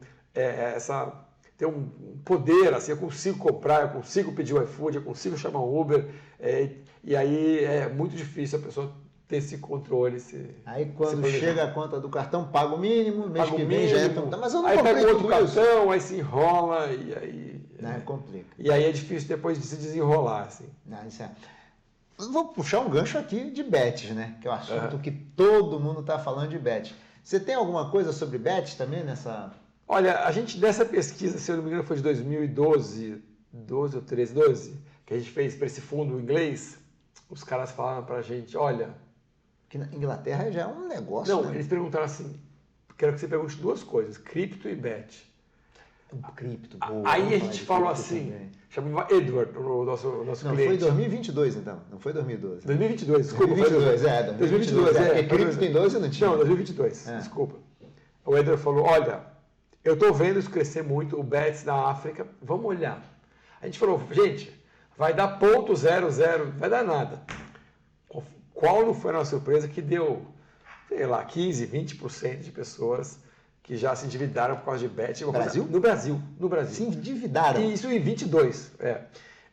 tem um poder, assim, eu consigo comprar, eu consigo pedir o iFood, eu consigo chamar um Uber, e aí é muito difícil a pessoa ter esse controle. Aí quando chega a conta do cartão, paga o mínimo, mês Paga o que vem já mínimo, entra. Mas eu não aí comprei pega outro tudo isso. cartão, aí se enrola e aí... Complica. E aí é difícil depois de se desenrolar, assim. Isso é. Eu vou puxar um gancho aqui de bets, né? Que é o assunto que todo mundo está falando de bets. Você tem alguma coisa sobre bets também nessa... Olha, a gente, nessa pesquisa, se eu não me engano, foi de 2012, 12 ou 13, 12, que a gente fez para esse fundo inglês, os caras falaram para a gente, olha... Que na Inglaterra já é um negócio, Não, né? eles perguntaram assim, quero que você pergunte duas coisas, cripto e bet. Cripto, boa. Aí a gente falou assim, chamava Edward, o nosso Não, cliente. foi 2022 então, não foi 2012. 2022, desculpa. 2022, 2022. Porque cripto em 12 não tinha. Não, 2022, desculpa. O Edward falou, olha, eu estou vendo isso crescer muito, o BETS na África, vamos olhar. A gente falou, gente, vai dar 0,00, vai dar nada. Qual não foi a nossa surpresa que deu, sei lá, 15, 20% de pessoas que já se endividaram por causa de bet. No Brasil? No Brasil, no Brasil. Se endividaram? Isso em 22,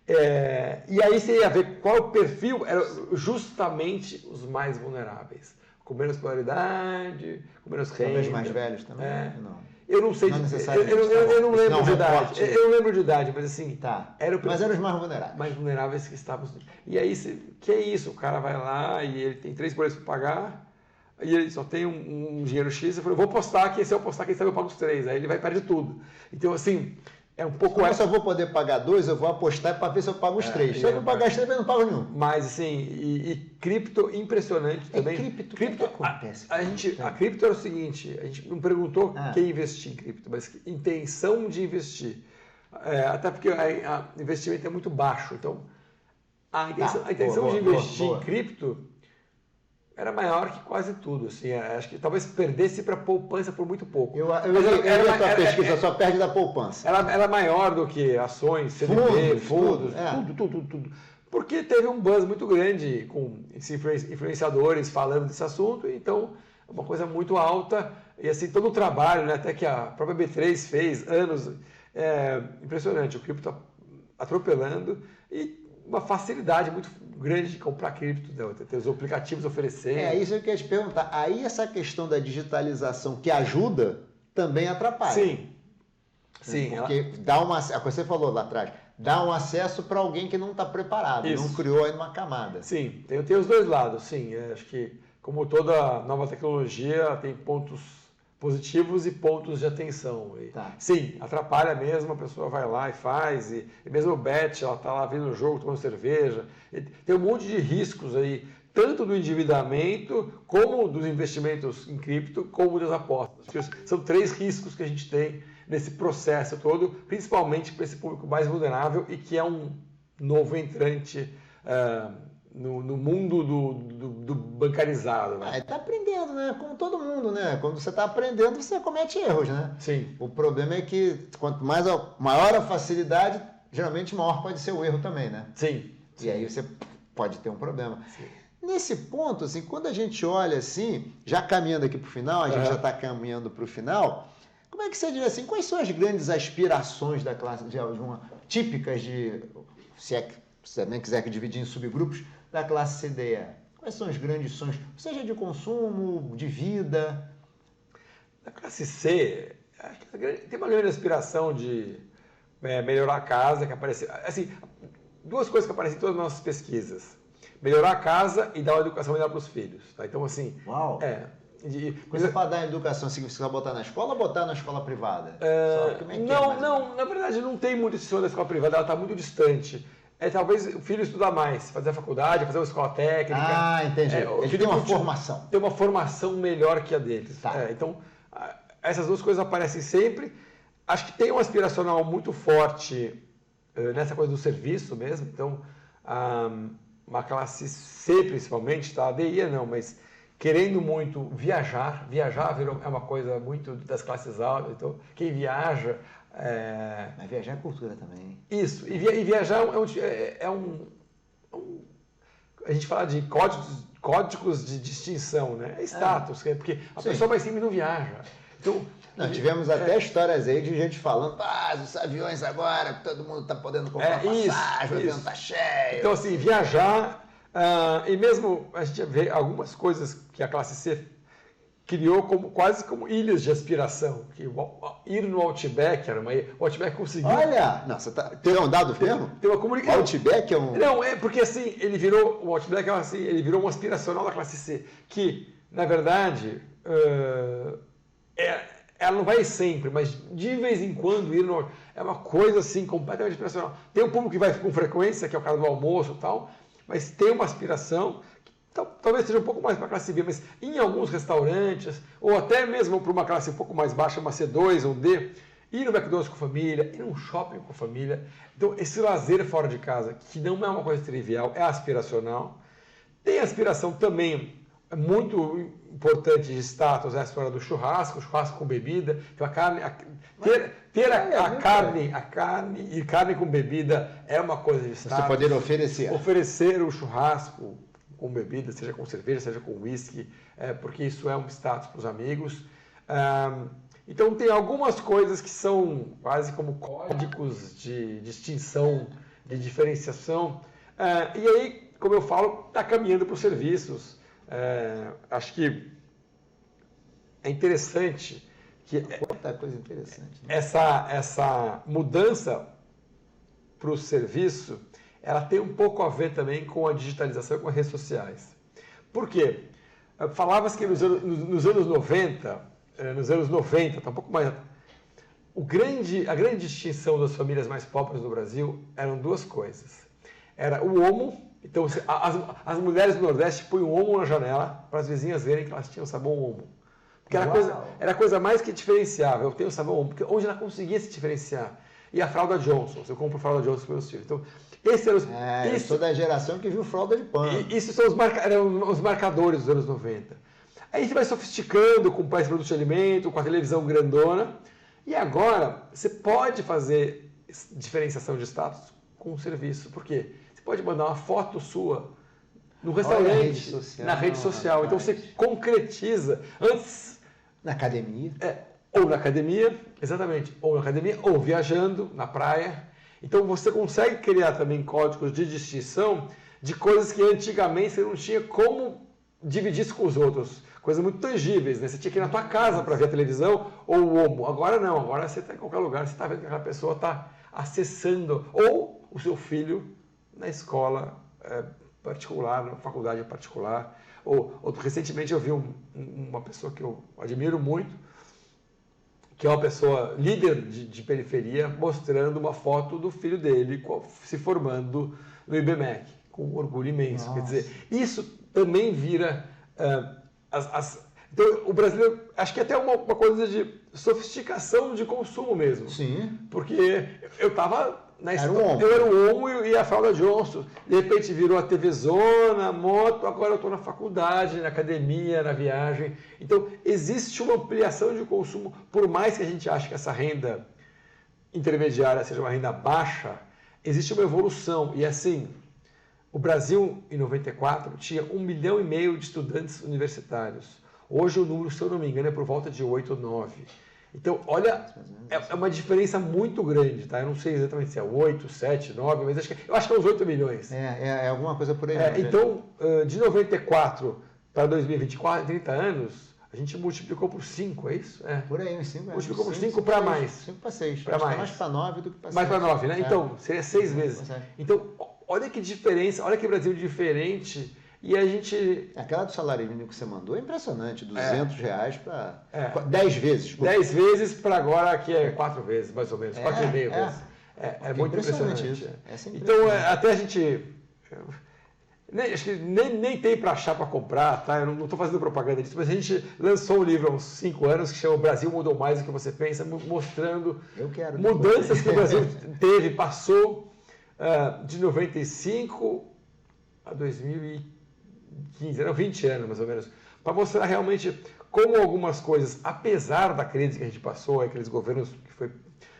e aí você ia ver qual o perfil, era justamente os mais vulneráveis. Com menos escolaridade, com menos renda. Talvez mais velhos também? Não. Eu não sei, não eu não lembro de idade. Reporte. Eu não lembro de idade, mas assim, Tá. mas eram os mais vulneráveis. Mais vulneráveis que estavam. E aí, que é isso? O cara vai lá e ele tem 3 boletos para pagar, e ele só tem um dinheiro X, eu falei, vou postar que se eu postar, quem sabe eu pago os 3. Aí ele vai perder tudo. Então, assim, é um pouco... Eu só vou poder pagar 2, eu vou apostar para ver se eu pago os 3. Se eu não pagar os 3, eu não pago nenhum. Mas, assim, e cripto impressionante também. Cripto, o que acontece? A cripto era o seguinte, a gente não perguntou quem investir em cripto, mas intenção de investir. Até porque o investimento é muito baixo. Então, a intenção de investir em cripto era maior que quase tudo. Assim, acho que talvez perdesse para poupança por muito pouco. Eu vi a tua pesquisa, só perde da poupança. Era maior do que ações, CDB, fundos, tudo. Porque teve um buzz muito grande com influenciadores falando desse assunto, então é uma coisa muito alta. E assim, todo o trabalho, né, até que a própria B3 fez, anos, impressionante. O cripto atropelando e uma facilidade muito grande de comprar cripto, né? Ter os aplicativos oferecendo. Isso eu queria te perguntar. Aí essa questão da digitalização que ajuda também atrapalha. Sim. Porque dá uma, você falou lá atrás, dá um acesso para alguém que não está preparado, não criou ainda uma camada. Sim, tem os dois lados, sim. Acho que, como toda nova tecnologia, tem pontos positivos e pontos de atenção. Sim, atrapalha mesmo, a pessoa vai lá e faz, e mesmo o bet, ela está lá vendo o jogo, tomando cerveja. Tem um monte de riscos aí, tanto do endividamento, como dos investimentos em cripto, como das apostas. São 3 riscos que a gente tem nesse processo todo, principalmente para esse público mais vulnerável e que é um novo entrante no mundo do bancarizado. Né? Está aprendendo, né? Como todo mundo, né? Quando você está aprendendo, você comete erros, né? Sim. O problema é que quanto maior a facilidade, geralmente maior pode ser o erro também, né? Sim. E aí você pode ter um problema. Sim. Nesse ponto, assim, quando a gente olha assim, já caminhando aqui para o final, a gente já está caminhando para o final, como é que você diria assim, quais são as grandes aspirações da classe, típicas de, se você também quiser dividir em subgrupos, da classe CDE? Quais são os grandes sonhos, seja de consumo, de vida? Na classe C, acho que tem uma grande aspiração de melhorar a casa, que aparece, assim, 2 coisas que aparecem em todas as nossas pesquisas. Melhorar a casa e dar uma educação melhor para os filhos. Tá? Então, assim... Uau! Coisa para dar educação, se você vai botar na escola ou botar na escola privada? Não, na verdade não tem muito esse sonho da escola privada, ela está muito distante. Talvez o filho estudar mais, fazer a faculdade, fazer uma escola técnica. Ah, entendi. Ele tem uma formação. Tem uma formação melhor que a deles. Tá. Então, essas 2 coisas aparecem sempre. Acho que tem um aspiracional muito forte nessa coisa do serviço mesmo. Então, uma classe C principalmente, tá? A DI não, mas querendo muito viajar. Viajar é uma coisa muito das classes altas. Então, quem viaja... Mas viajar é cultura também. Isso, e viajar a gente fala de códigos de distinção, né? É status, porque a pessoa mais simples não viaja. Então, tivemos até histórias aí de gente falando, os aviões agora, todo mundo está podendo comprar passagem, o avião está cheio. Então, assim, viajar E mesmo a gente vê algumas coisas que a classe C criou quase como ilhas de aspiração. Que ir no Outback, o Outback conseguiu... Olha! Não, você tem um dado fermo? Tem uma comunicação. O Outback é um... Não, é porque assim, o Outback assim, ele virou um aspiracional da classe C, que, na verdade, ela não vai sempre, mas de vez em quando ir no... É uma coisa assim, completamente aspiracional. Tem um público que vai com frequência, que é o cara do almoço e tal, mas tem uma aspiração... Talvez seja um pouco mais para a classe B, mas em alguns restaurantes, ou até mesmo para uma classe um pouco mais baixa, uma C2 ou D, ir no McDonald's com família, ir num shopping com família. Então, esse lazer fora de casa, que não é uma coisa trivial, é aspiracional. Tem aspiração também, muito importante de status, é a história do churrasco com bebida, então a carne... Carne com bebida é uma coisa de status. Você poder oferecer. Oferecer o churrasco com bebida, seja com cerveja, seja com whisky, porque isso é um status para os amigos. Então tem algumas coisas que são quase como códigos de distinção, de diferenciação. E aí, como eu falo, está caminhando para os serviços. Acho que é interessante que Quanta coisa interessante. Né? essa mudança para o serviço, ela tem um pouco a ver também com a digitalização e com as redes sociais. Por quê? Falava-se que nos anos 90, está um pouco mais... A grande distinção das famílias mais pobres do Brasil eram duas coisas. Era o homo, então as mulheres do Nordeste punham o homo na janela para as vizinhas verem que elas tinham sabão homo. Porque era a coisa mais que diferenciava. Eu tenho sabão homo, porque onde ela conseguia se diferenciar. E a fralda Johnson, eu compro fralda Johnson para meus filhos. Então, eu sou da geração que viu fralda de pano. Isso são os marcadores dos anos 90. Aí a gente vai sofisticando com mais produto de alimento, com a televisão grandona. E agora, você pode fazer diferenciação de status com o serviço. Por quê? Você pode mandar uma foto sua no restaurante, na rede social. Então você concretiza. Antes... Na academia. Ou na academia, exatamente. Ou na academia, ou viajando, na praia. Então você consegue criar também códigos de distinção de coisas que antigamente você não tinha como dividir isso com os outros. Coisas muito tangíveis, né? Você tinha que ir na tua casa para ver a televisão ou o homo. Agora não, agora você está em qualquer lugar, você está vendo que aquela pessoa está acessando. Ou o seu filho na escola particular, na faculdade particular. Recentemente eu vi uma pessoa que eu admiro muito, que é uma pessoa líder de periferia, mostrando uma foto do filho dele se formando no IBMEC, com um orgulho imenso. Nossa. Quer dizer, isso também vira... Então, o brasileiro, acho que até uma coisa de sofisticação de consumo mesmo. Sim. Porque eu estava na escola, eu era o homo e a fralda Johnson. De repente virou a TV Zona, a moto, agora eu estou na faculdade, na academia, na viagem. Então, existe uma ampliação de consumo, por mais que a gente ache que essa renda intermediária seja uma renda baixa, existe uma evolução. E assim, o Brasil, em 94, tinha 1,5 milhão de estudantes universitários. Hoje o número, se eu não me engano, é por volta de 8 ou 9. Então, olha, é uma diferença muito grande, tá? Eu não sei exatamente se é 8, 7, 9, mas eu acho que é uns 8 milhões. É alguma coisa por aí. Então, de 94 para 2024, 30 anos, a gente multiplicou por 5, é isso? Por aí, uns 5. Multiplicou por 5 para mais. 5 para 6. Para mais. Mais para 9 do que para 6. Mais para 9, né? Então, seria 6 vezes. Então, olha que diferença, olha que Brasil diferente. E a gente... Aquela do salário mínimo que você mandou é impressionante, R$200 para 10 vezes. 10 vezes para agora, que é 4 vezes, mais ou menos, 4,5 vezes. É muito impressionante. Isso. Então, até a gente... Acho que nem tem para achar para comprar, tá? Eu não estou fazendo propaganda disso, mas a gente lançou um livro há uns 5 anos que chama O Brasil Mudou Mais do que Você Pensa, mostrando mudanças que o Brasil teve, passou de 95 a 2015, eram 20 anos mais ou menos, para mostrar realmente como algumas coisas, apesar da crise que a gente passou, aqueles governos que foi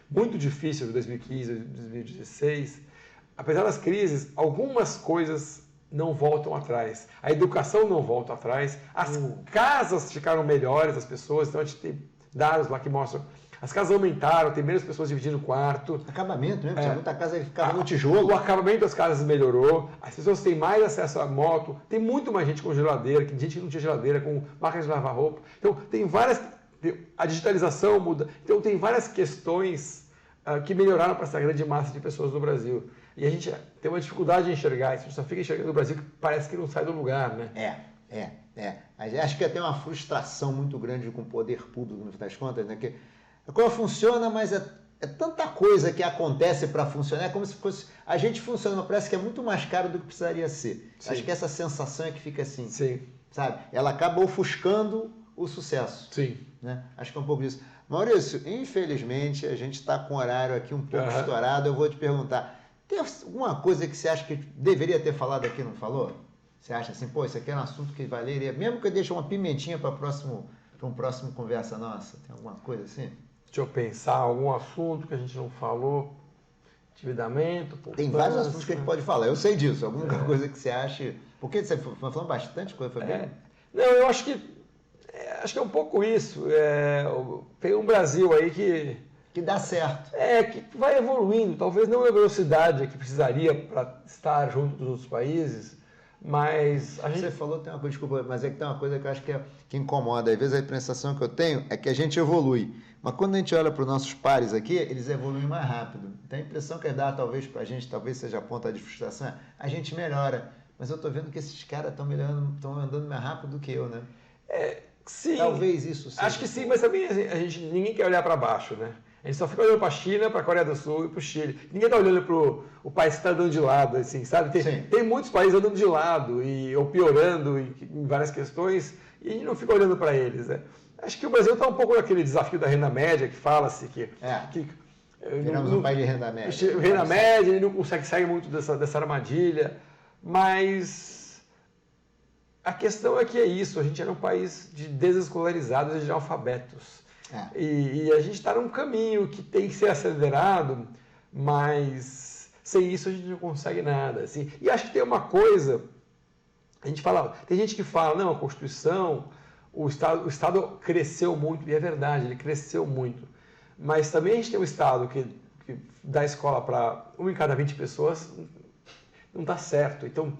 muito difícil de 2015, 2016, apesar das crises, algumas coisas não voltam atrás. A educação não volta atrás, as casas ficaram melhores, as pessoas, então a gente tem dados lá que mostram As casas aumentaram, tem menos pessoas dividindo o quarto. Acabamento, né? Tinha muita casa que ficava no tijolo. O acabamento das casas melhorou, as pessoas têm mais acesso à moto, tem muito mais gente com geladeira, que gente que não tinha geladeira, com máquina de lavar roupa. Então, tem várias... A digitalização muda. Então, tem várias questões que melhoraram para essa grande massa de pessoas no Brasil. E a gente tem uma dificuldade de enxergar isso. A gente só fica enxergando o Brasil que parece que não sai do lugar, né? Mas acho que tem uma frustração muito grande com o poder público, no fim das contas, né? Que a coisa funciona, mas é tanta coisa que acontece para funcionar, é como se fosse... A gente funciona, mas parece que é muito mais caro do que precisaria ser. Sim. Acho que essa sensação é que fica assim. Sim. Sabe? Ela acaba ofuscando o sucesso. Sim. Né? Acho que é um pouco disso. Maurício, infelizmente, a gente está com o horário aqui um pouco estourado. Eu vou te perguntar, tem alguma coisa que você acha que deveria ter falado aqui e não falou? Você acha assim, pô, isso aqui é um assunto que valeria, mesmo que eu deixe uma pimentinha para um próximo conversa nossa, tem alguma coisa assim? Deixa eu pensar, algum assunto que a gente não falou, endividamento, Tem vários assuntos que a gente pode falar, eu sei disso, alguma coisa que você acha, porque você foi falando bastante coisa, foi bem? Não, eu acho que é um pouco isso, tem um Brasil aí que dá certo. Que vai evoluindo, talvez não a velocidade que precisaria para estar junto dos outros países, mas a gente... Você falou, tem uma coisa, desculpa, mas é que tem uma coisa que eu acho que incomoda. Às vezes a sensação que eu tenho é que a gente evolui, mas quando a gente olha para os nossos pares aqui, eles evoluem mais rápido. Tem a impressão que dá, talvez, para a gente, talvez seja a ponta de frustração, a gente melhora, mas eu estou vendo que esses caras estão melhorando, estão andando mais rápido do que eu, né? Sim. Talvez isso seja. Acho que sim, mas também ninguém quer olhar para baixo, né? A gente só fica olhando para a China, para a Coreia do Sul e para o Chile. Ninguém está olhando para o país que está andando de lado, assim, sabe? Tem muitos países andando de lado ou piorando em várias questões e a gente não fica olhando para eles, né? Acho que o Brasil está um pouco naquele desafio da renda média que fala-se que viramos um país de renda média. Renda média, ele não consegue sair muito dessa armadilha, mas a questão é que é isso, a gente era um país de desescolarizados e de analfabetos. E a gente está num caminho que tem que ser acelerado, mas sem isso a gente não consegue nada. Assim. E acho que tem uma coisa, tem gente que fala, não, a Constituição, o Estado cresceu muito, e é verdade, ele cresceu muito. Mas também a gente tem um Estado que dá escola para 1 em cada 20 pessoas, não dá certo. Então,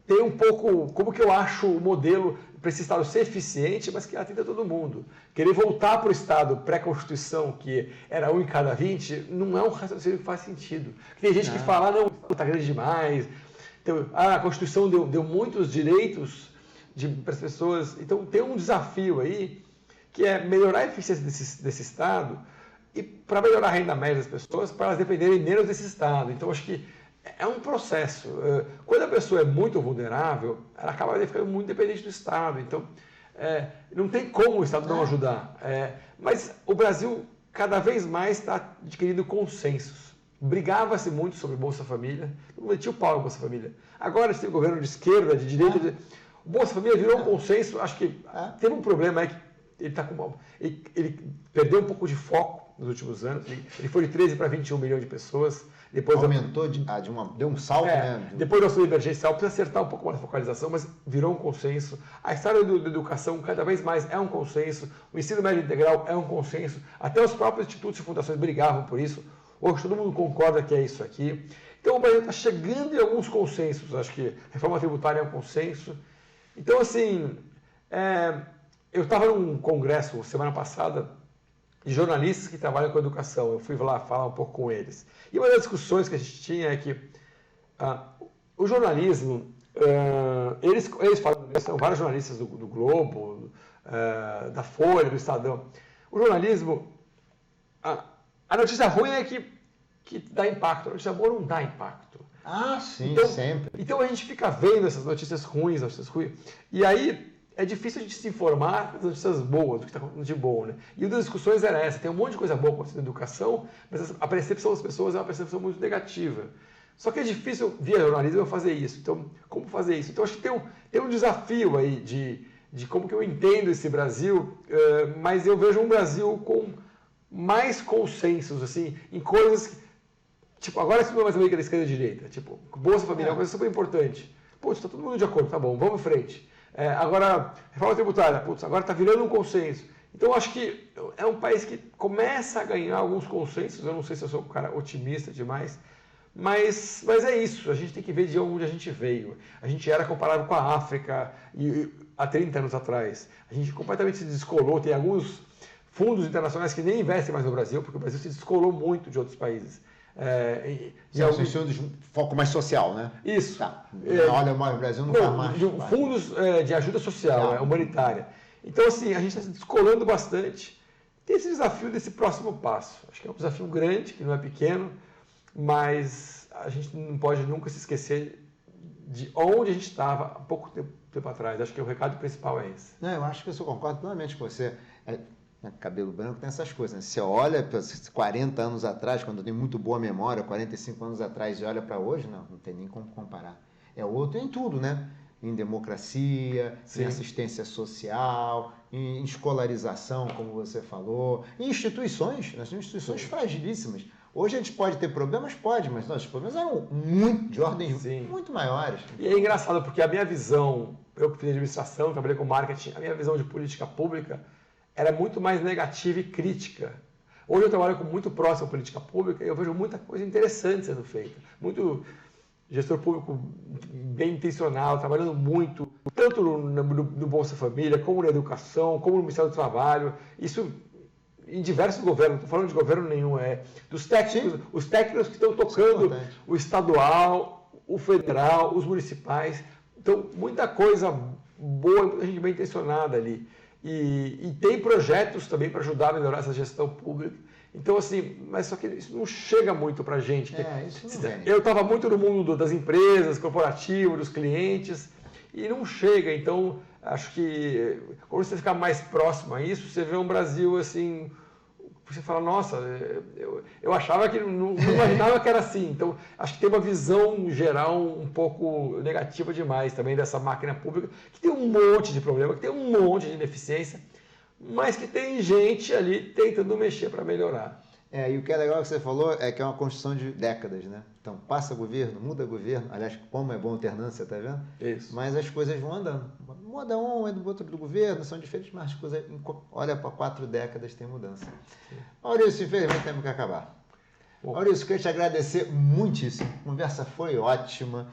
tem um pouco, como que eu acho o modelo para esse Estado ser eficiente, mas que atenda todo mundo. Querer voltar para o Estado pré-Constituição, que era 1 em cada 20, não é um raciocínio que faz sentido. Tem gente que fala, não, está grande demais. Então, a Constituição deu muitos direitos para as pessoas. Então, tem um desafio aí, que é melhorar a eficiência desse Estado e para melhorar a renda média das pessoas, para elas dependerem menos desse Estado. Então, acho que é um processo. Quando a pessoa é muito vulnerável, ela acaba ficando muito dependente do Estado. Então, não tem como o Estado não ajudar. Mas o Brasil, cada vez mais, está adquirindo consensos. Brigava-se muito sobre Bolsa Família, todo mundo metia o pau no Bolsa Família. Agora, tem um governo de esquerda, de direita. O Bolsa Família virou um consenso. Acho que teve um problema aí que ele perdeu um pouco de foco nos últimos anos. Ele foi de 13 para 21 milhões de pessoas. Depois aumentou, deu um salto, né? Depois do auxílio emergencial, precisa acertar um pouco mais a focalização, mas virou um consenso. A história da educação cada vez mais é um consenso. O ensino médio integral é um consenso. Até os próprios institutos e fundações brigavam por isso. Hoje todo mundo concorda que é isso aqui. Então o Brasil está chegando em alguns consensos. Acho que a reforma tributária é um consenso. Então, assim, eu estava num congresso semana passada de jornalistas que trabalham com educação. Eu fui lá falar um pouco com eles. E uma das discussões que a gente tinha é que o jornalismo, eles falam, são vários jornalistas do Globo, da Folha, do Estadão. O jornalismo, a notícia ruim é que dá impacto, a notícia boa não dá impacto. Sim, então, sempre. Então a gente fica vendo essas notícias ruins, e aí é difícil a gente se informar das notícias boas, do que está acontecendo de bom, né? E uma das discussões era essa, tem um monte de coisa boa acontecendo na educação, mas a percepção das pessoas é uma percepção muito negativa. Só que é difícil, via jornalismo, eu fazer isso. Então, como fazer isso? Então, acho que tem um desafio aí de como que eu entendo esse Brasil, mas eu vejo um Brasil com mais consensos, assim, em coisas que, tipo, agora isso não é mais América da esquerda e da direita, tipo, Bolsa Família é uma coisa super importante. Pô, está todo mundo de acordo, tá bom, vamos em frente. Agora, reforma tributária, agora está virando um consenso. Então, eu acho que é um país que começa a ganhar alguns consensos. Eu não sei se eu sou um cara otimista demais, mas é isso. A gente tem que ver de onde a gente veio. A gente era comparável com a África há 30 anos atrás. A gente completamente se descolou. Tem alguns fundos internacionais que nem investem mais no Brasil, porque o Brasil se descolou muito de outros países. Isso é um foco mais social, né? Isso. Tá. Olha, o Brasil não faz mais. Fundos de ajuda social, humanitária. Então, assim, a gente está se descolando bastante. Tem esse desafio desse próximo passo. Acho que é um desafio grande, que não é pequeno, mas a gente não pode nunca se esquecer de onde a gente estava há pouco tempo atrás. Acho que o recado principal é esse. Não, eu acho que eu concordo plenamente com você. Cabelo branco tem essas coisas, né? Você olha para 40 anos atrás, quando eu tenho muito boa memória, 45 anos atrás, e olha para hoje, não tem nem como comparar. É outro em tudo, né? Em democracia, Sim. em assistência social, em escolarização, como você falou, em instituições, nós temos instituições fragilíssimas. Hoje a gente pode ter problemas? Pode, mas os problemas eram de ordens muito maiores. E é engraçado, porque a minha visão, eu que fiz administração, trabalhei com marketing, a minha visão de política pública era muito mais negativa e crítica. Hoje eu trabalho muito próximo à política pública e eu vejo muita coisa interessante sendo feita. Muito gestor público bem intencional, trabalhando muito, tanto no Bolsa Família, como na educação, como no Ministério do Trabalho. Isso em diversos governos, não estou falando de governo nenhum, dos técnicos, os técnicos que estão tocando o estadual, o federal, os municipais. Então, muita coisa boa, muita gente bem intencionada ali. E tem projetos também para ajudar a melhorar essa gestão pública. Então, assim, mas só que isso não chega muito para a gente. Isso não vem. Eu estava muito no mundo das empresas, corporativo, dos clientes, e não chega. Então, acho que quando você ficar mais próximo a isso, você vê um Brasil assim, você fala, nossa, eu achava que não imaginava que era assim. Então, acho que tem uma visão geral um pouco negativa demais também dessa máquina pública, que tem um monte de problema, que tem um monte de ineficiência, mas que tem gente ali tentando mexer para melhorar. E o que é legal que você falou é que é uma construção de décadas, né? Então, passa governo, muda governo. Aliás, como é bom alternância, tá vendo? Isso. Mas as coisas vão andando. Muda um, é do outro do governo, são diferentes, mas as coisas, olha, para 4 décadas tem mudança. Sim. Maurício, infelizmente temos que acabar. Bom. Maurício, queria te agradecer muitíssimo. A conversa foi ótima.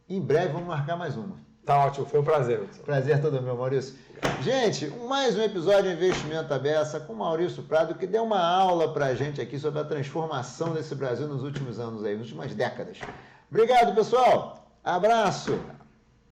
Em breve vamos marcar mais uma. Tá ótimo, foi um prazer. Prazer todo meu, Maurício. Gente, mais um episódio de Investimento à Beça com Maurício Prado, que deu uma aula pra gente aqui sobre a transformação desse Brasil nos últimos anos aí, nas últimas décadas. Obrigado, pessoal. Abraço.